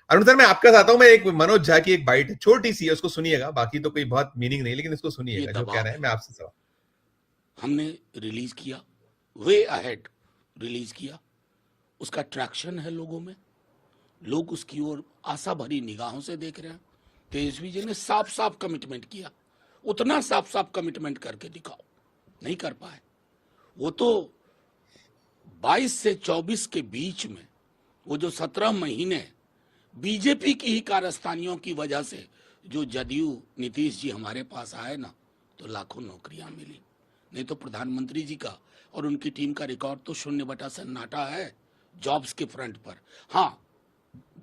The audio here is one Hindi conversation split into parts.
अरुण सर, मैं आपके साथ आता हूं। मैं एक मनोज झा की एक बाइट है, छोटी सी है, उसको सुनिएगा, बाकी तो कोई बहुत मीनिंग नहीं, लेकिन इसको सुनिएगा जो कह रहे हैं। मैं आपसे सवाल हमने रिलीज किया, वे अहेड रिलीज किया, उसका ट्रैक्शन है लोगों में, लोग उसकी ओर आशा भरी निगाहों से देख रहे हैं। तेजस्वी जी ने साफ साफ कमिटमेंट किया, उतना साफ साफ कमिटमेंट करके दिखाओ, नहीं कर पाए। वो तो 22 से 24 के बीच में वो जो 17 महीने बीजेपी की ही कारस्तानियों की वजह से जो जदयू नीतीश जी हमारे पास आए ना, तो लाखों नौकरियां मिली। नहीं तो प्रधानमंत्री जी का और उनकी टीम का रिकॉर्ड तो 0/सन्नाटा है जॉब्स के फ्रंट पर। हाँ,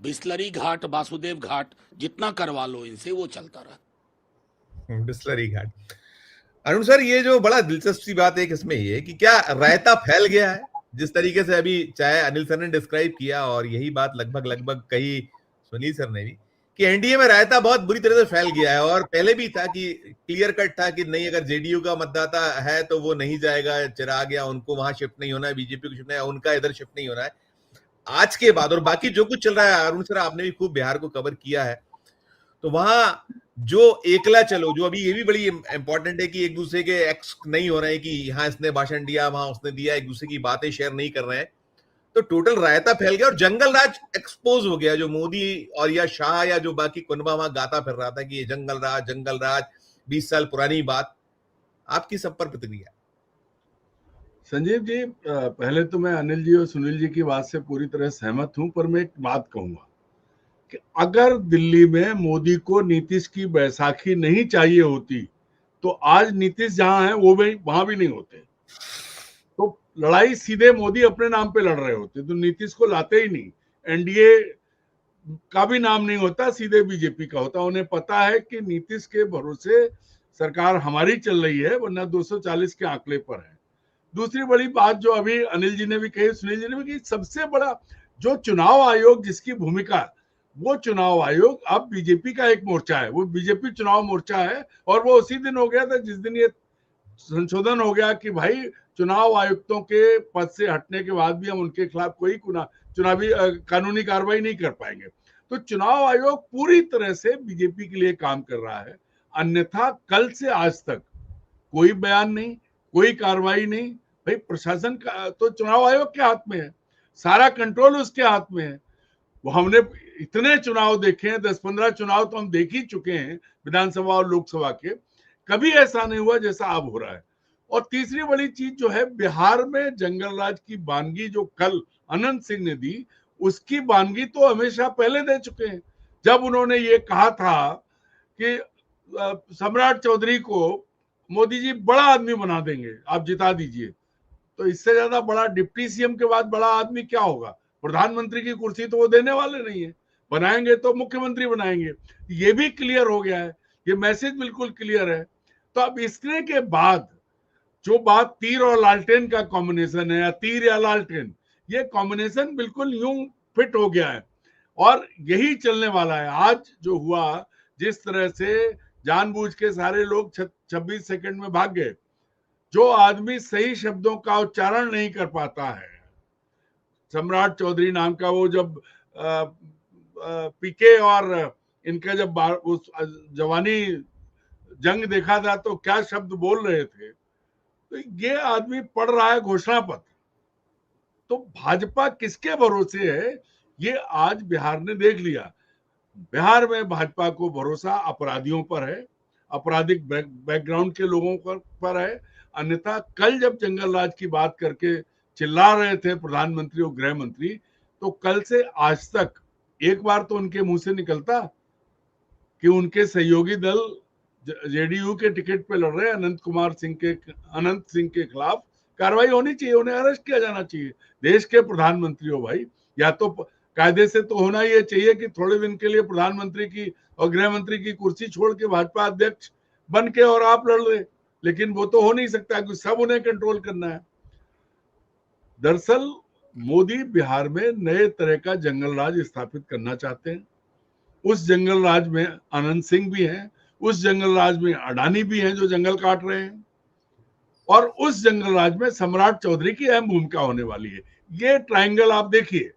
बिस्लरी घाट, वासुदेव घाट जितना करवा लो इनसे, वो चलता रहा। बिस्लरी घाट। अरुण सर, ये जो बड़ा दिलचस्प सी बात है इसमें ये कि क्या रायता फैल गया है, जिस तरीके से अभी चाहे अनिल सर ने डिस्क्राइब किया और यही बात लगभग लगभग कही सुनील सर ने भी, कि एनडीए में रायता बहुत बुरी तरह से फैल गया है। और पहले भी था कि क्लियर कट था कि नहीं, अगर जेडीयू का मतदाता है तो वो नहीं जाएगा, चिराग या उनको वहां शिफ्ट नहीं होना है, बीजेपी को शिफ्ट नहीं, उनका इधर शिफ्ट नहीं होना है। आज के बाद और बाकी जो कुछ चल रहा है, अरुण सर आपने भी खूब बिहार को कवर किया है, तो वहां जो एकला चलो, जो अभी ये भी बड़ी इंपॉर्टेंट है कि एक दूसरे के एक्स नहीं हो रहे हैं, कि यहाँ इसने भाषण दिया, वहां उसने दिया, एक दूसरे की बातें शेयर नहीं कर रहे हैं, तो टोटल रायता फैल गया और जंगल राज एक्सपोज हो गया। जो मोदी और या शाह या जो बाकी कुनबा वहां गाता फिर रहा था कि ये जंगल राज 20 साल पुरानी बात। आपकी सब पर प्रतिक्रिया? संजीव जी, पहले तो मैं अनिल जी और सुनील जी की बात से पूरी तरह सहमत हूं, पर मैं एक बात कहूंगा कि अगर दिल्ली में मोदी को नीतीश की बैसाखी नहीं चाहिए होती तो आज नीतीश जहां है वो भी वहां भी नहीं होते। तो लड़ाई सीधे मोदी अपने नाम पे लड़ रहे होते, तो नीतीश को लाते ही नहीं। एनडीए का भी नाम नहीं होता, सीधे बीजेपी का होता। उन्हें पता है कि नीतीश के भरोसे सरकार हमारी चल रही है, वरना 240 के आंकड़े पर है। दूसरी बड़ी बात जो अभी अनिल जी ने भी कही, सुनील जी ने भी कही, सबसे बड़ा जो चुनाव आयोग जिसकी भूमिका, वो चुनाव आयोग अब बीजेपी का एक मोर्चा है, वो बीजेपी चुनाव मोर्चा है। और वो उसी दिन हो गया था जिस दिन ये संशोधन हो गया कि भाई चुनाव आयुक्तों के पद से हटने के बाद भी हम उनके खिलाफ कोई चुनावी कानूनी कार्रवाई नहीं कर पाएंगे। तो चुनाव आयोग पूरी तरह से बीजेपी के लिए काम कर रहा है। अन्यथा कल से आज तक कोई बयान नहीं, कोई कार्रवाई नहीं। भाई प्रशासन का तो चुनाव आयोग के हाथ में है, सारा कंट्रोल उसके हाथ में है। वो हमने इतने चुनाव देखे हैं, 10-15 चुनाव तो हम देख ही चुके हैं विधानसभा और लोकसभा के, कभी ऐसा नहीं हुआ जैसा अब हो रहा है। और तीसरी बड़ी चीज जो है, बिहार में जंगल राज की वानगी जो कल अनंत सिंह ने दी, उसकी वानगी तो हमेशा पहले दे चुके हैं। जब उन्होंने ये कहा था कि सम्राट चौधरी को मोदी जी बड़ा आदमी बना देंगे, आप जिता दीजिए, तो इससे ज्यादा बड़ा डिप्टी सीएम के बाद बड़ा आदमी क्या होगा? प्रधानमंत्री की कुर्सी तो वो देने वाले नहीं है, बनाएंगे तो मुख्यमंत्री बनाएंगे। ये भी क्लियर हो गया है, ये मैसेज बिल्कुल क्लियर है। तो अब इसके के बाद जो बात तीर और लालटेन का कॉम्बिनेशन है, या तीर या लालटेन, ये कॉम्बिनेशन बिल्कुल यूं फिट हो गया है और यही चलने वाला है। आज जो हुआ, जिस तरह से जानबूझ के सारे लोग 26 सेकंड में भाग गए, जो आदमी सही शब्दों का उच्चारण नहीं कर पाता है, सम्राट चौधरी नाम का, वो जब पीके और इनका जब उस जवानी जंग देखा था तो क्या शब्द बोल रहे थे, तो ये आदमी पढ़ रहा है घोषणा पत्र। तो भाजपा किसके भरोसे है, ये आज बिहार ने देख लिया। बिहार में भाजपा को भरोसा अपराधियों पर है, आपराधिक बैकग्राउंड के लोगों पर है। अन्यथा कल जब जंगल राज की बात करके चिल्ला रहे थे प्रधानमंत्री और गृह मंत्री, तो कल से आज तक एक बार तो उनके मुंह से निकलता कि उनके सहयोगी दल जेडीयू के टिकट पे लड़ रहे अनंत सिंह के खिलाफ कार्रवाई होनी चाहिए, उन्हें अरेस्ट किया जाना चाहिए। देश के प्रधानमंत्री हो भाई, या तो कायदे से तो होना ही चाहिए कि थोड़े दिन के लिए प्रधानमंत्री की और गृह मंत्री की कुर्सी छोड़ के भाजपा अध्यक्ष बन के और आप लड़ रहे, लेकिन वो तो हो नहीं सकता क्योंकि सब उन्हें कंट्रोल करना है। दरअसल मोदी बिहार में नए तरह का जंगल राज स्थापित करना चाहते हैं। उस जंगल राज में अनंत सिंह भी हैं, उस जंगल राज में अडानी भी हैं जो जंगल काट रहे हैं, और उस जंगल राज में सम्राट चौधरी की अहम भूमिका होने वाली है। ये ट्रायंगल आप देखिए,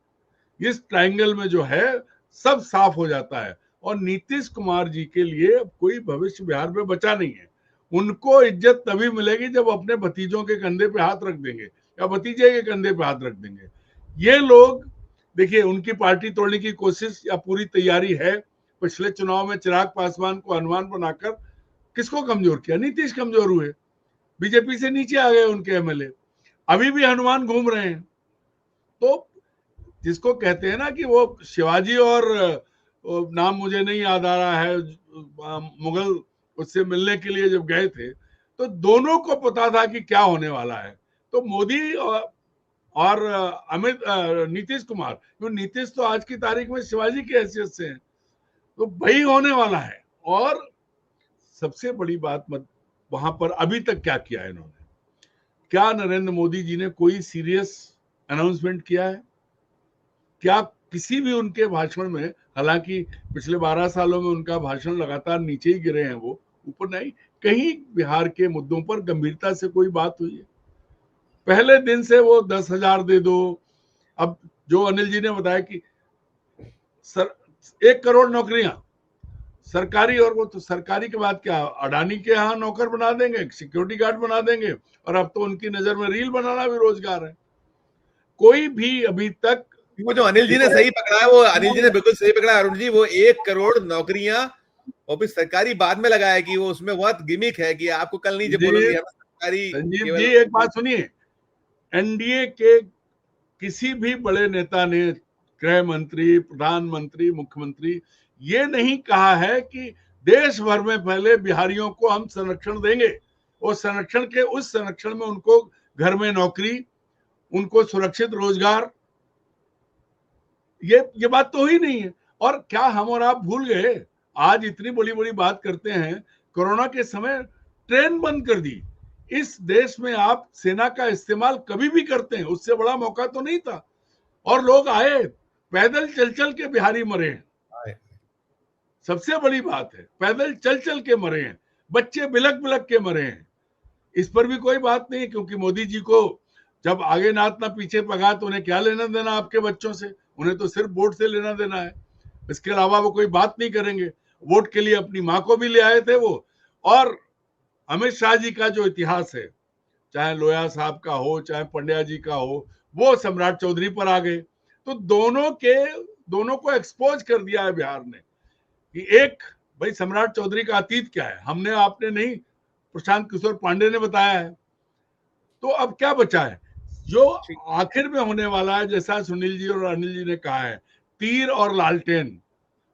इस ट्रायंगल में जो है सब साफ हो जाता है। और नीतीश कुमार जी के लिए अब कोई भविष्य बिहार में बचा नहीं है। उनको इज्जत तभी मिलेगी जब अपने भतीजों के कंधे पे हाथ रख देंगे या भतीजे के कंधे पे हाथ रख देंगे। ये लोग देखिए, उनकी पार्टी तोड़ने की कोशिश या पूरी तैयारी है। पिछले चुनाव में चिराग पासवान को हनुमान बनाकर किसको कमजोर किया? नीतीश कमजोर हुए, बीजेपी से नीचे आ गए उनके एमएलए। अभी भी हनुमान घूम रहे हैं। तो जिसको कहते हैं ना कि वो शिवाजी और नाम मुझे नहीं याद आ रहा है, मुगल उससे मिलने के लिए जब गए थे तो दोनों को पता था कि क्या होने वाला है। तो मोदी और अमित नीतीश कुमार, क्यों नीतीश तो आज की तारीख में शिवाजी की हैसियत से है, तो वही होने वाला है। और सबसे बड़ी बात वहां पर अभी तक क्या किया है इन्होंने? क्या नरेंद्र मोदी जी ने कोई सीरियस अनाउंसमेंट किया है? क्या किसी भी उनके भाषण में, हालांकि पिछले 12 सालों में उनका भाषण लगातार नीचे ही गिरे हैं, वो ऊपर नहीं, कहीं बिहार के मुद्दों पर गंभीरता से कोई बात हुई है? पहले दिन से वो 10,000 दे दो। अब जो अनिल जी ने बताया कि 1 करोड़ नौकरियां सरकारी, और वो तो सरकारी के बाद क्या अडानी के यहाँ नौकर बना देंगे, सिक्योरिटी गार्ड बना देंगे, और अब तो उनकी नजर में रील बनाना भी रोजगार है। कोई भी अभी तक, वो जो अनिल जी ने सही पकड़ा है, वो अनिल जी ने बिल्कुल सही पकड़ा है अरुण जी। वो 1 करोड़ नौकरियां और फिर सरकारी बाद में लगाया कि वो उसमें बहुत गिमिक है कि आपको कल नहीं जब बोलोगे सरकारी। संजीव जी एक बात सुनिए, एनडीए के किसी भी बड़े नेता ने, गृह मंत्री, प्रधानमंत्री, मुख्यमंत्री, ये नहीं कहा है कि देश भर में पहले बिहारियों को हम संरक्षण देंगे और उस संरक्षण में उनको घर में नौकरी, उनको सुरक्षित रोजगार, ये बात तो ही नहीं है। और क्या हम और आप भूल गए? आज इतनी बड़ी बड़ी बात करते हैं, कोरोना के समय ट्रेन बंद कर दी। इस देश में आप सेना का इस्तेमाल कभी भी करते हैं, उससे बड़ा मौका तो नहीं था। और लोग आए, पैदल चल चल के बिहारी मरे हैं। सबसे बड़ी बात है, पैदल चल चल के मरे हैं, बच्चे बिलक बिलक के मरे हैं। इस पर भी कोई बात नहीं, क्योंकि मोदी जी को जब आगे नाथ ना पीछे पगा तो उन्हें क्या लेना देना आपके बच्चों से? उन्हें तो सिर्फ वोट से लेना देना है, इसके अलावा वो कोई बात नहीं करेंगे। वोट के लिए अपनी माँ को भी ले आए थे वो। और अमित शाह जी का जो इतिहास है, चाहे लोया साहब का हो, चाहे पंड्या जी का हो, वो सम्राट चौधरी पर आ गए। तो दोनों को एक्सपोज कर दिया है बिहार ने कि एक, भाई सम्राट चौधरी का अतीत क्या है, हमने आपने नहीं, प्रशांत किशोर पांडे ने बताया है। तो अब क्या बचा है? जो आखिर में होने वाला है, जैसा सुनील जी और अनिल जी ने कहा है, तीर और लालटेन।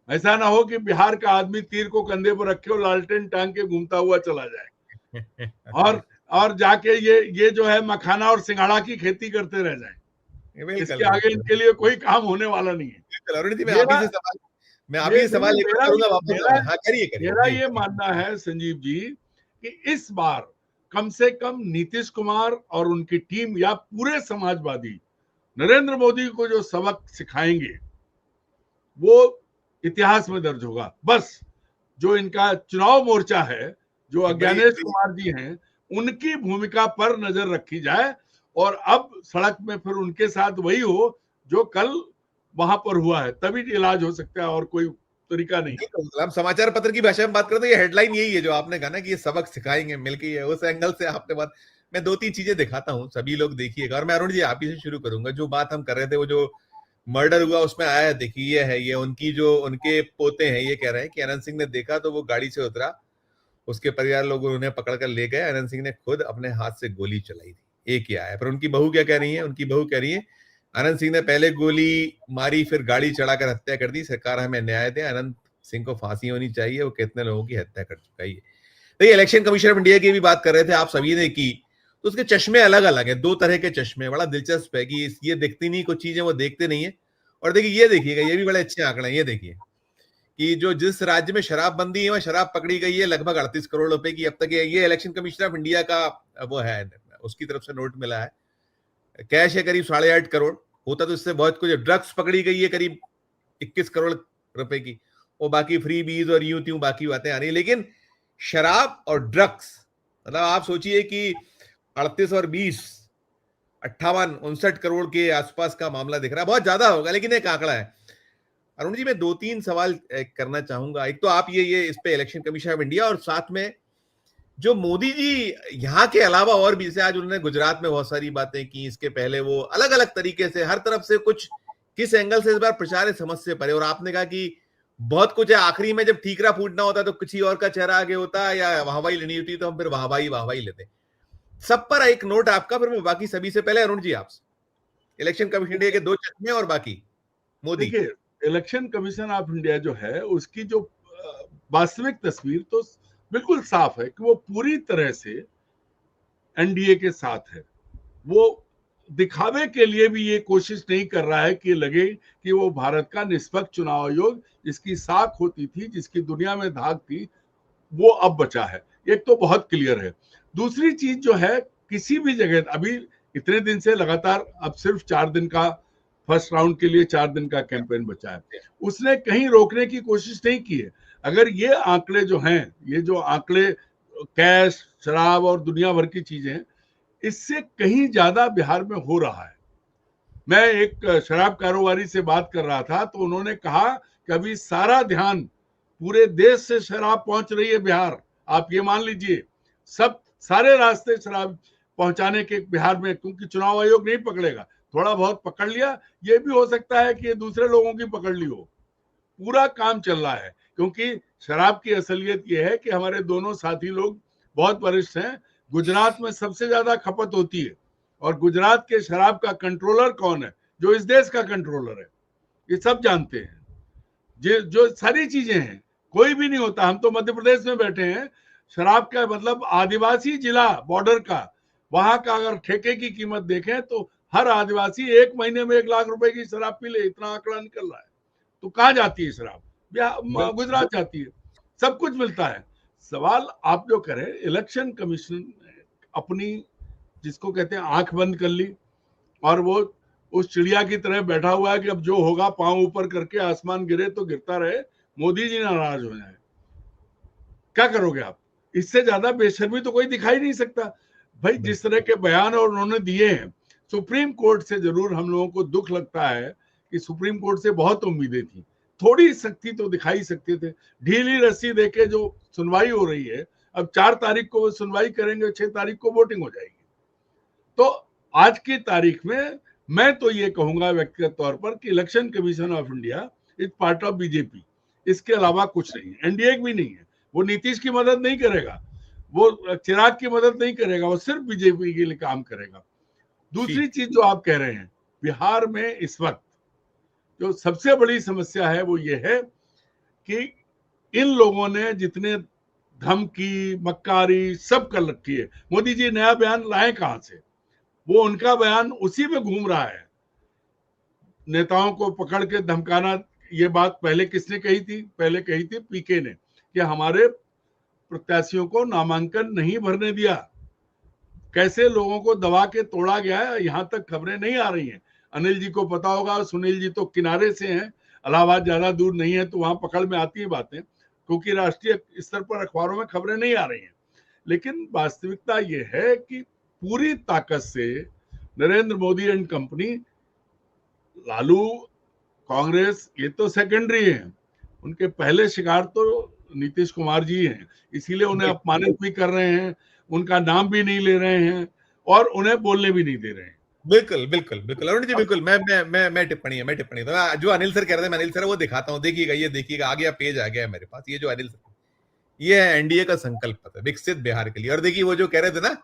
ऐसा ना हो कि बिहार का आदमी तीर को कंधे पर रखे और लालटेन टांग के घूमता हुआ चला जाए और जाके ये जो है मखाना और सिंगाड़ा की खेती करते रह जाए। इसके आगे इनके लिए कोई काम होने वाला नहीं है। अरुण जी, मैं आप ही से सवाल करूंगा वापस। हाँ, करिए। मेरा ये मानना है संजीव जी कि इस बार कम से कम नीतीश कुमार और उनकी टीम या पूरे समाजवादी नरेंद्र मोदी को जो सबक सिखाएंगे वो इतिहास में दर्ज होगा। बस जो इनका चुनाव मोर्चा है, जो अज्ञानेश कुमार जी हैं, उनकी भूमिका पर नजर रखी जाए और अब सड़क में फिर उनके साथ वही हो जो कल वहां पर हुआ है, तभी इलाज हो सकता है, और कोई तरीका नहीं। हम समाचार पत्र की भाषा में बात करें तो ये हेडलाइन यही है जो आपने कहा ना कि ये सबक सिखाएंगे मिलके, ये उस एंगल से आपने बात। मैं 2-3 चीजें दिखाता हूं, सभी लोग देखिएगा। और मैं अरुण जी आप ही से शुरू करूंगा। जो बात हम कर रहे थे, वो जो मर्डर हुआ उसमें आया, देखिए ये है, ये उनकी जो उनके पोते हैं, ये कह रहे हैं कि अनंत सिंह ने देखा तो वो गाड़ी से उतरा, उसके परिवार लोग उन्हें पकड़ कर ले गए, अनंत सिंह ने खुद अपने हाथ से गोली चलाई थी। एक ही आया। पर उनकी बहू क्या कह रही है? उनकी बहू कह रही है अनंत सिंह ने पहले गोली मारी, फिर गाड़ी चढ़ाकर हत्या कर दी, सरकार हमें न्याय दे, अनंत सिंह को फांसी होनी चाहिए, वो कितने लोगों की हत्या कर चुका है। तो ये इलेक्शन कमीशन ऑफ इंडिया की भी बात कर रहे थे आप सभी ने की, तो उसके चश्मे अलग अलग है, 2 तरह के चश्मे। बड़ा दिलचस्प है कि ये दिखती नहीं कुछ चीजें, वो देखते नहीं है। और देखिए, ये देखिएगा, ये भी बड़े अच्छे आंकड़े हैं। ये देखिए कि जो जिस राज्य में शराबबंदी है वहां शराब पकड़ी गई है लगभग 38 करोड़ रुपए की अब तक। ये इलेक्शन कमीशन ऑफ इंडिया का वो है, उसकी तरफ से नोट मिला है। कैश है करीब 8.5 करोड़, होता तो इससे बहुत कुछ। ड्रग्स पकड़ी गई है करीब 21 करोड़ रुपए की, और बाकी फ्री बीज और यूं त्यों बाकी बातें आ रही है। लेकिन शराब और ड्रग्स, मतलब आप सोचिए कि 38 और 20, 58, 59 करोड़ के आसपास का मामला दिख रहा है। बहुत ज्यादा होगा लेकिन एक आंकड़ा है। अरुण जी, मैं 2-3 सवाल करना चाहूंगा। एक तो आप ये इस पे इलेक्शन कमीशन ऑफ इंडिया, और साथ में जो मोदी जी यहाँ के अलावा और भी, जैसे आज उन्होंने गुजरात में बहुत सारी बातें की, इसके पहले वो अलग अलग तरीके से हर तरफ से कुछ किस एंगल से इस बार प्रचार है समझ से परे। और आपने कहा कि बहुत कुछ है, आखिरी में जब ठीकरा फूटना होता है तो किसी और का चेहरा आगे होता है, या वाहवाही लेनी होती है तो हम फिर वाहवाही लेते हैं। सब पर एक नोट आपका, फिर मैं बाकी सभी से पहले अरुण जी आपसे, इलेक्शन कमीशन इंडिया के 2 चश्मे और बाकी मोदी। देखिए, इलेक्शन कमीशन ऑफ इंडिया जो है उसकी जो वास्तविक तस्वीर तो बिल्कुल साफ है कि वो पूरी तरह से एनडीए के साथ है। वो दिखावे के लिए भी ये कोशिश नहीं कर रहा है कि लगे कि वो भारत का निष्पक्ष चुनाव आयोग, जिसकी साख होती थी, जिसकी दुनिया में धाक थी, वो अब बचा है। एक तो बहुत क्लियर है। दूसरी चीज जो है, किसी भी जगह अभी इतने दिन से लगातार, अब सिर्फ 4 दिन का फर्स्ट राउंड के लिए 4 दिन का कैंपेन बचा है, उसने कहीं रोकने की कोशिश नहीं की है। अगर ये आंकड़े जो हैं, ये जो आंकड़े कैश, शराब और दुनिया भर की चीजें, इससे कहीं ज्यादा बिहार में हो रहा है। मैं एक शराब कारोबारी से बात कर रहा था तो उन्होंने कहा कि अभी सारा ध्यान पूरे देश से शराब पहुंच रही है बिहार। आप ये मान लीजिए, सब सारे रास्ते शराब पहुंचाने के बिहार में, क्योंकि चुनाव आयोग नहीं पकड़ेगा, थोड़ा बहुत पकड़ लिया, ये भी हो सकता है कि दूसरे लोगों की पकड़ ली हो। पूरा काम चल रहा है, क्योंकि शराब की असलियत यह है कि हमारे दोनों साथी लोग बहुत वरिष्ठ हैं। गुजरात में सबसे ज्यादा खपत होती है, और गुजरात के शराब का कंट्रोलर कौन है, जो इस देश का कंट्रोलर है, ये सब जानते हैं। जो सारी चीजें हैं, कोई भी नहीं होता। हम तो मध्य प्रदेश में बैठे हैं, शराब का मतलब आदिवासी जिला बॉर्डर का, वहां का अगर ठेके की कीमत देखें तो हर आदिवासी 1 महीने में 1 लाख रुपए की शराब पी ले, इतना आंकड़ा निकल रहा है। तो कहाँ जाती है शराब? गुजरात जाती है, सब कुछ मिलता है। सवाल आप जो करें, इलेक्शन कमीशन अपनी, जिसको कहते हैं, आंख बंद कर ली, और वो उस चिड़िया की तरह बैठा हुआ है कि अब जो होगा पांव ऊपर करके, आसमान गिरे तो गिरता रहे, मोदी जी नाराज हो जाए। क्या करोगे आप? इससे ज्यादा बेशर्मी तो कोई दिखाई नहीं सकता भाई। जिस तरह के बयान और उन्होंने दिए हैं, सुप्रीम कोर्ट से जरूर हम लोगों को दुख लगता है कि सुप्रीम कोर्ट से बहुत उम्मीदें थी, थोड़ी सख्ती तो दिखाई सकते थे। ढीली रस्सी देके जो सुनवाई हो रही है, अब 4 तारीख को वो सुनवाई करेंगे, 6 तारीख को वोटिंग हो जाएगी। तो आज की तारीख में मैं तो ये कहूंगा व्यक्तिगत तौर पर कि election commission of India is part of BJP, इसके अलावा कुछ नहीं है। एनडीए भी नहीं है। वो नीतीश की मदद नहीं करेगा, वो चिराग की मदद नहीं करेगा, वो सिर्फ बीजेपी के लिए काम करेगा। दूसरी चीज जो आप कह रहे हैं, बिहार में इस वक्त जो सबसे बड़ी समस्या है वो ये है कि इन लोगों ने जितने धमकी, मक्कारी सब कर रखी है। मोदी जी नया बयान लाए कहां से? वो उनका बयान उसी में घूम रहा है। नेताओं को पकड़ के धमकाना, ये बात पहले किसने कही थी? पहले कही थी पीके ने, कि हमारे प्रत्याशियों को नामांकन नहीं भरने दिया। कैसे लोगों को दबा के तोड़ा गया है, यहां तक खबरें नहीं आ रही हैं। अनिल जी को पता होगा, सुनील जी तो किनारे से हैं, इलाहाबाद ज्यादा दूर नहीं है, तो वहां पकड़ में आती है बातें, क्योंकि राष्ट्रीय स्तर पर अखबारों में खबरें नहीं आ रही हैं। लेकिन वास्तविकता यह है कि पूरी ताकत से नरेंद्र मोदी एंड कंपनी, लालू, कांग्रेस, ये तो सेकेंडरी है। उनके पहले शिकार तो नीतीश कुमार जी हैं, इसीलिए उन्हें अपमानित भी कर रहे हैं, उनका नाम भी नहीं ले रहे हैं, और उन्हें बोलने भी नहीं दे रहे हैं। बिल्कुल बिल्कुल बिल्कुल अरुण जी, बिल्कुल। मैं टिप्पणी तो जो अनिल सर कह रहे थे, मैं अनिल सर वो दिखाता हूँ, देखिएगा, ये देखिएगा, आ गया, पेज आ गया है मेरे पास। ये जो अनिल सर, ये है एनडीए का संकल्प पत्र, विकसित बिहार के लिए। और देखिए, वो जो कह रहे थे ना,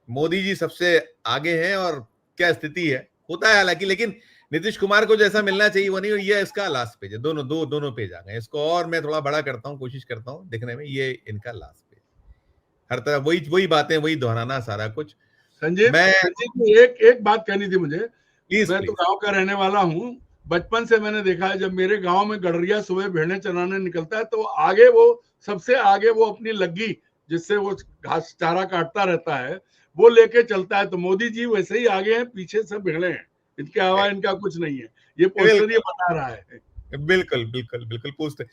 मोदी जी सबसे आगे हैं, और क्या स्थिति है, होता है हालांकि, लेकिन नीतीश कुमार को जैसा मिलना चाहिए वो नहीं। ये इसका लास्ट पेज है, दोनों पेज आ गए। इसको और मैं थोड़ा बड़ा करता हूँ, कोशिश करता हूँ दिखने में, ये इनका लास्ट पेज, हर तरफ वही बातें, वही दोहराना सारा कुछ। संजीव, एक बात कहनी थी मुझे। मैं तो गांव का रहने वाला हूँ, बचपन से मैंने देखा है, जब मेरे गांव में गडरिया सुबह भेड़ें चराने निकलता है, तो आगे वो, सबसे आगे वो अपनी लग्गी, जिससे वो घास चारा काटता रहता है, वो लेके चलता है। तो मोदी जी वैसे ही आगे हैं, पीछे सब भेड़े हैं, इनके अलावा इनका कुछ नहीं है। ये पोस्टर ये बता रहा है। बिल्कुल बिल्कुल बिल्कुल, पूछते